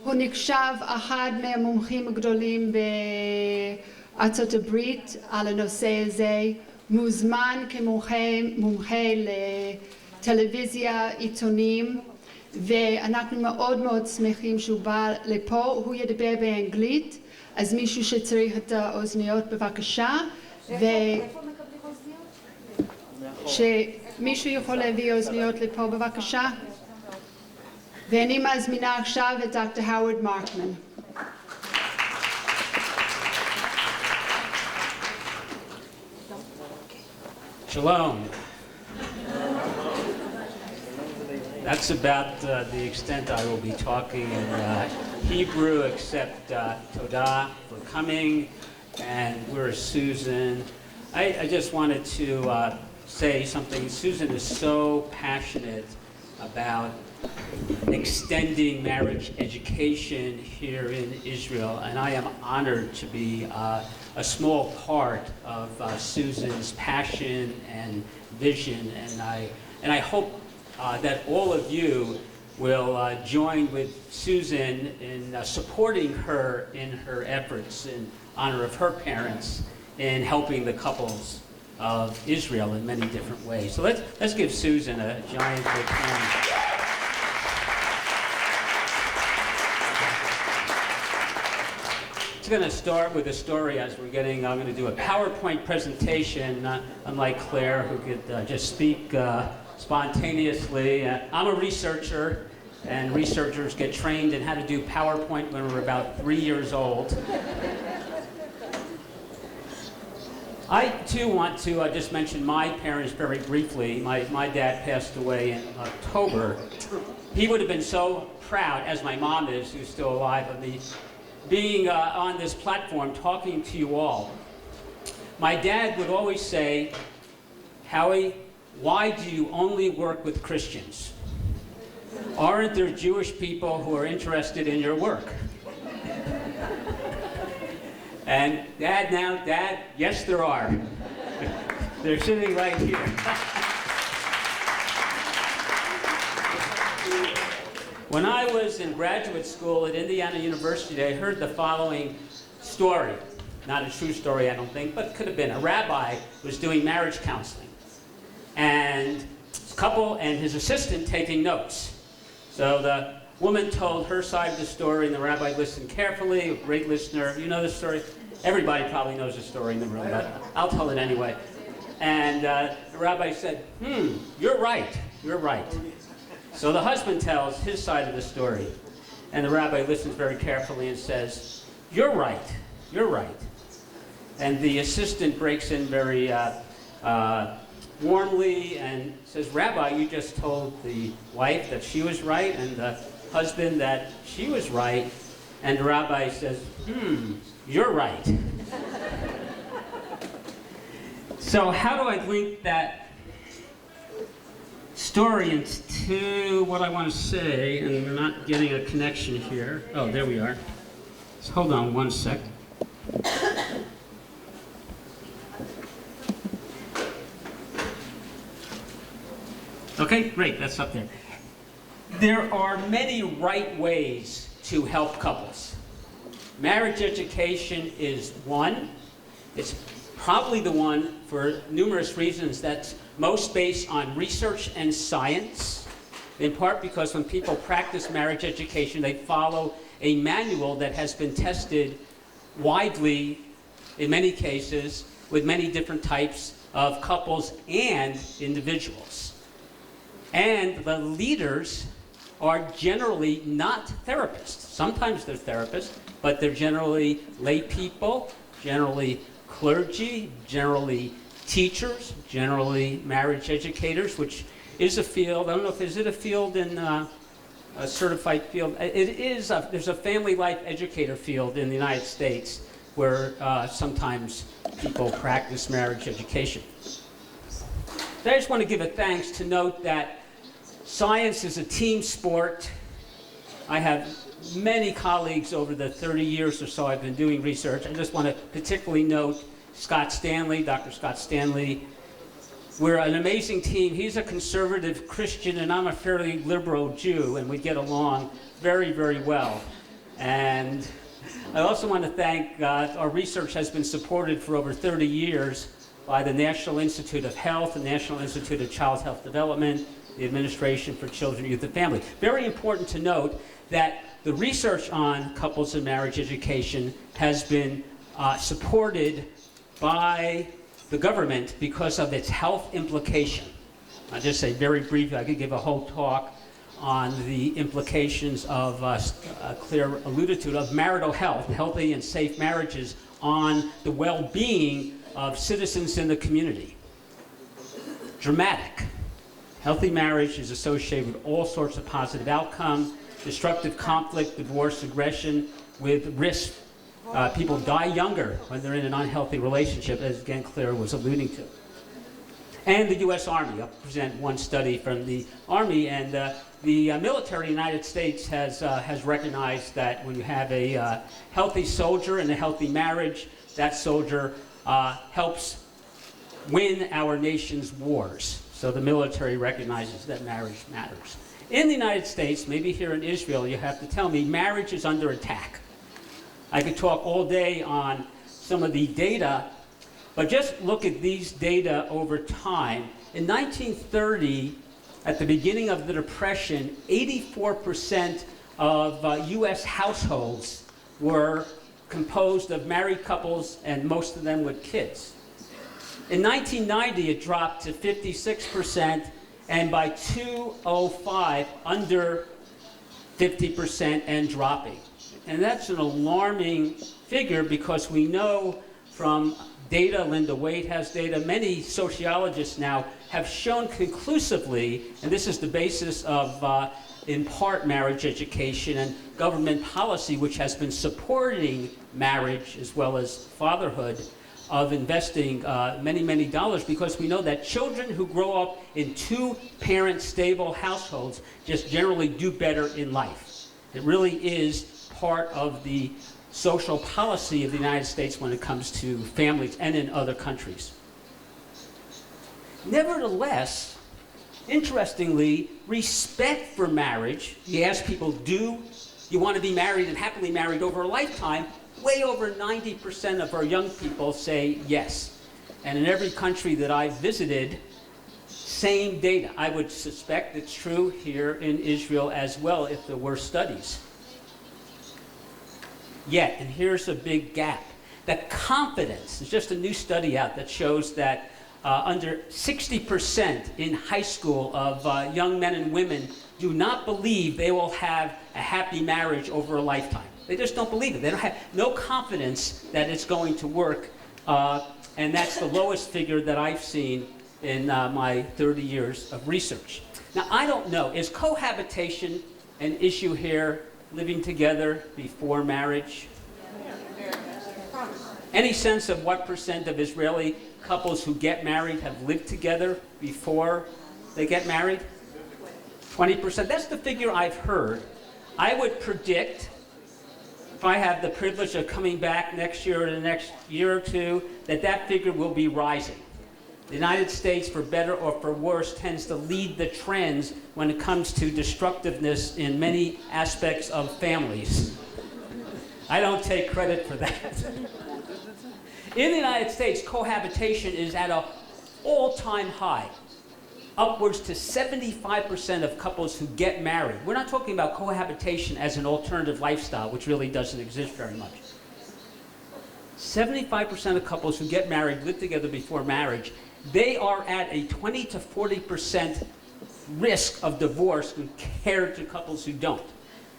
הוא נחשב אחד מהמומחים הגדולים בארצות הברית על הנושא הזה, מוזמן כמומחה לטלוויזיה, עיתונים, ואנחנו מאוד מאוד שמחים שהוא בא לפה. הוא ידבר באנגלית, אז מישהו שצריך את האוזניות בבקשה. איפה מקבלים אוזניות? שמישהו יכול להביא אוזניות לפה בבקשה. ואני מזמינה עכשיו את דוקטור הווארד מרקמן. Shalom. That's about the extent I will be talking in Hebrew, except Todah for coming, and where's Susan? I just wanted to say something. Susan is so passionate about extending marriage education here in Israel, and I am honored to be a small part of Susan's passion and vision, and I hope that all of you will join with Susan in supporting her in her efforts in honor of her parents in helping the couples of Israel in many different ways. So let's give Susan a giant big hand. I'm going to start with a story as I'm going to do a PowerPoint presentation, unlike Claire, who could just speak spontaneously. I'm a researcher, and researchers get trained in how to do PowerPoint when we're about 3 years old. I, too, want to just mention my parents very briefly. My dad passed away in October. He would have been so proud, as my mom is, who's still alive, of me being on this platform talking to you all. My dad would always say, Howie, why do you only work with Christians? Aren't there Jewish people who are interested in your work? And Dad, yes there are. They're sitting right here. When I was in graduate school at Indiana University, I heard the following story. Not a true story, I don't think, but it could have been. A rabbi was doing marriage counseling, and a couple and his assistant taking notes. So the woman told her side of the story, and the rabbi listened carefully, a great listener. You know the story? Everybody probably knows the story in the room, but I'll tell it anyway. And the rabbi said, you're right. So the husband tells his side of the story, and the rabbi listens very carefully and says, you're right. And the assistant breaks in very warmly and says, Rabbi, you just told the wife that she was right and the husband that she was right. And the rabbi says, you're right. So how do I link that story into what I want to say? And we're not getting a connection here. Oh, there we are. So hold on one sec. Okay, great, that's up there. There are many right ways to help couples. Marriage education is one. It's probably the one, for numerous reasons, that's most based on research and science, in part because when people practice marriage education, they follow a manual that has been tested widely, in many cases, with many different types of couples and individuals. And the leaders are generally not therapists. Sometimes they're therapists, but they're generally lay people, generally clergy, generally teachers, generally marriage educators, which is a field. I don't know if is it a field in a certified field. It is. There's a family life educator field in the United States where sometimes people practice marriage education. So I just want to give a thanks to note that science is a team sport. I have many colleagues over the 30 years or so I've been doing research. I just want to particularly note Scott Stanley, Dr. Scott Stanley. We're an amazing team. He's a conservative Christian, and I'm a fairly liberal Jew, and we get along very, very well. And I also want to thank, our research has been supported for over 30 years by the National Institute of Health, the National Institute of Child Health Development, the Administration for Children, Youth, and Family. Very important to note that the research on couples and marriage education has been supported by the government because of its health implication. I'll just say very briefly, I could give a whole talk on the implications of, Claire alluded to, of marital health, healthy and safe marriages on the well-being of citizens in the community. Dramatic. Healthy marriage is associated with all sorts of positive outcomes, destructive conflict, divorce, aggression, with risk. People die younger when they're in an unhealthy relationship, as again Claire was alluding to. And the U.S. Army. I'll present one study from the Army, and the military in the United States has recognized that when you have a healthy soldier and a healthy marriage, that soldier helps win our nation's wars. So the military recognizes that marriage matters. In the United States, maybe here in Israel, you have to tell me, marriage is under attack. I could talk all day on some of the data, but just look at these data over time. In 1930, at the beginning of the Depression, 84% of US households were composed of married couples, and most of them with kids. In 1990, it dropped to 56%, and by 2005, under 50% and dropping. And that's an alarming figure because we know from data, Linda Wade has data, many sociologists now have shown conclusively, and this is the basis of, in part, marriage education and government policy, which has been supporting marriage as well as fatherhood, of investing many, many dollars, because we know that children who grow up in two-parent stable households just generally do better in life. It really is part of the social policy of the United States when it comes to families and in other countries. Nevertheless, interestingly, respect for marriage, you ask people, do you want to be married and happily married over a lifetime? Way over 90% of our young people say yes. And in every country that I've visited, same data. I would suspect it's true here in Israel as well if there were studies. Yet, and here's a big gap, the confidence, there's just a new study out that shows that under 60% in high school of young men and women do not believe they will have a happy marriage over a lifetime. They just don't believe it. They don't have no confidence that it's going to work, and that's the lowest figure that I've seen in my 30 years of research. Now, I don't know, is cohabitation an issue here, living together before marriage? Any sense of what percent of Israeli couples who get married have lived together before they get married? 20%. That's the figure I've heard. I would predict, if I have the privilege of coming back next year or the next year or two, that that figure will be rising. The United States, for better or for worse, tends to lead the trends when it comes to destructiveness in many aspects of families. I don't take credit for that. In the United States, cohabitation is at an all-time high. Upwards to 75% of couples who get married. We're not talking about cohabitation as an alternative lifestyle, which really doesn't exist very much. 75% of couples who get married, live together before marriage, they are at a 20 to 40% risk of divorce compared to couples who don't.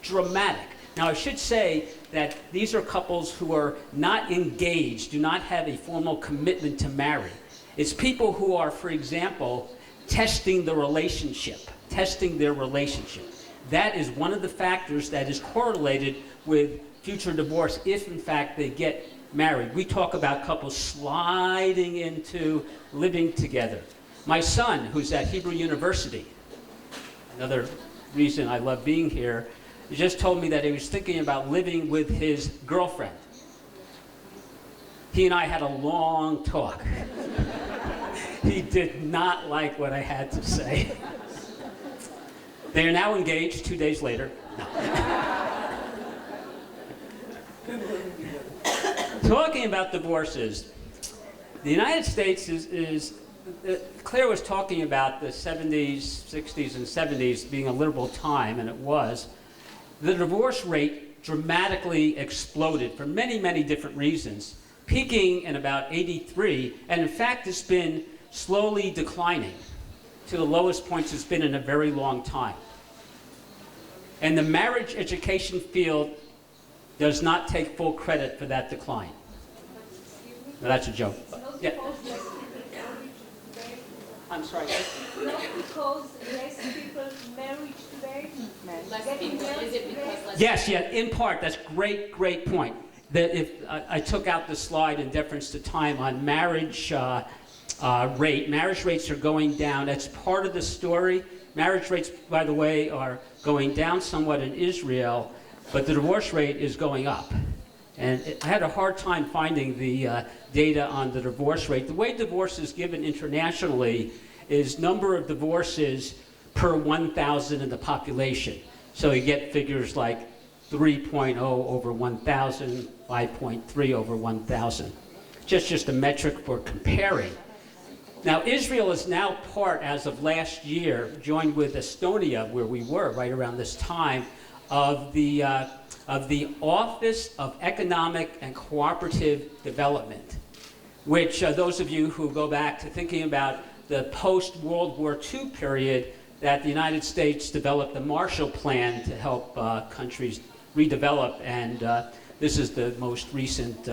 Dramatic. Now, I should say that these are couples who are not engaged, do not have a formal commitment to marry. It's people who are, for example, testing the relationship, testing their relationship. That is one of the factors that is correlated with future divorce if, in fact, they get married. We talk about couples sliding into living together. My son, who's at Hebrew University, another reason I love being here, he just told me that he was thinking about living with his girlfriend. He and I had a long talk. He did not like what I had to say. They are now engaged 2 days later. Talking about divorces, the United States Claire was talking about the 70s, 60s, and 70s being a liberal time, and it was. The divorce rate dramatically exploded for many, many different reasons, peaking in about 83, and in fact it's been slowly declining to the lowest points it's been in a very long time. And the marriage education field does not take full credit for that decline. No, that's a joke. Yeah. I'm sorry. Not because less people married today. Less people. Is it because less? Yes, yeah, in part. That's great, great point. That if I took out the slide in deference to time on marriage rate. Marriage rates are going down. That's part of the story. Marriage rates, by the way, are going down somewhat in Israel, but the divorce rate is going up. And I had a hard time finding the data on the divorce rate. The way divorce is given internationally is number of divorces per 1,000 in the population. So you get figures like 3.0 over 1,000, 5.3 over 1,000. Just a metric for comparing. Now, Israel is now part, as of last year, joined with Estonia, where we were right around this time, of the Office of Economic and Cooperative Development, which those of you who go back to thinking about the post-World War II period, that the United States developed the Marshall Plan to help countries redevelop, and this is the most recent